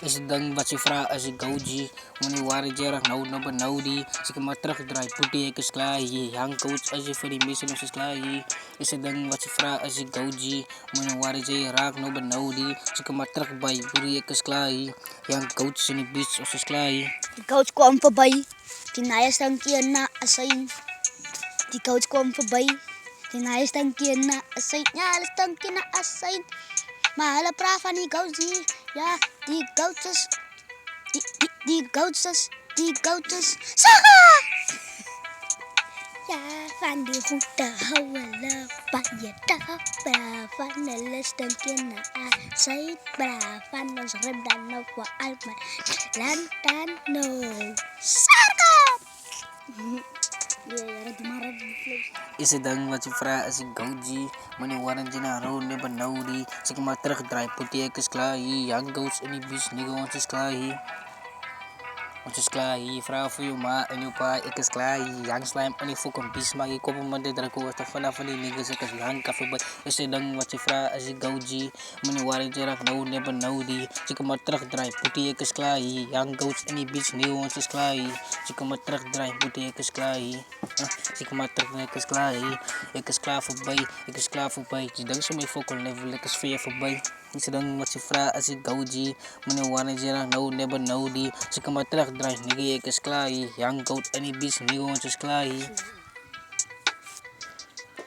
Isdang bacifra as gauji, muni wari jerah nau naba naudi, sikamatrak dry puti ekasklahi, yang coach as if any mission of sklahi, isdang bacifra as gauji, muni wari jerah naba naudi, sikamatrak by puri ekasklahi, yang coach in the beach of sklahi. Die coach kwam verby, die naaie stankie na asyn. Die coach kwam verby, die naaie stankie na asyn. Ja, hulle stankie na asyn. Maar hulle praat van die goatjes, ja, die goatjes, die goatjes. Saga! Ja, van die goede hou hulle baie dapper, van hulle stankie na asyn. Bra, van ons rem dan nou voor al my land dan nou. Saga! Isdang bacifra as gauji, muni wari jerah nau naba naudi, sikamatrak dry puti ekasklahi, yang coach in the beach nigo on sklahi. Sklahi, vrouw voor je ma en je pa, ik is klaar. Yang slime en ik fok een bis, maar ik kom met de draco. Wat vanaf die niggas, ik is lang kaffe. Is het dan wat je vraagt als ik gauji? Mani waar je raak nou, never nou die. Je kan maar terugdraaien, puti ik is klaar. Young goats en die bitch, nieuw ons is klaar. Je kan maar terugdraaien, puti ik is klaar. Je kan maar terugdraaien, ik is klaar. Ik is klaar voorbij, ik is klaar voorbij. Je denkt zo mee fokkel, never ik is ver voorbij. Isdang bacifra as gauji, muni wari jerah nau neba naudi, sikamatrak dry nigi ekasklahi, yang goat any beach nigo on sklahi.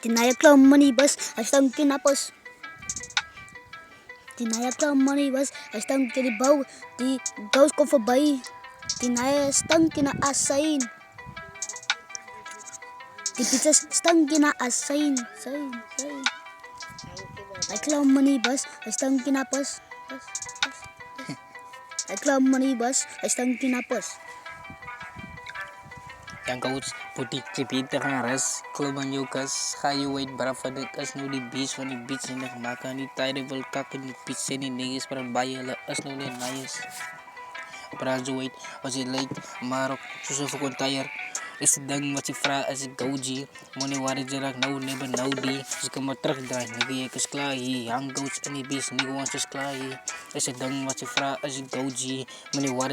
Die naaie clown money bus, hy stankie na pas. Die naaie clown money bus, hy stankie die bou, die ghost kom verby. Die naaie stankie na asyn. Die pizza stankie na asyn, syn. Hy clown money bus, hy stankie na pas. Hy clown money bus, hy stankie na pas. Yang goats puti cipita kan ras, kloban yukas, hayu wait barafadak as no di beach van die beach en makan die tidable kak in die beach en die niggas para bayala as no di nayas. Graduate was it late marok susufukon tayar. Isdang bacifra as gauji, muni wari jerah nau neba naudi, sikamatrak dry nigi ekasklahi, yang goats and the beach nigo on sklahi. Isdang bacifra as gauji, muni wari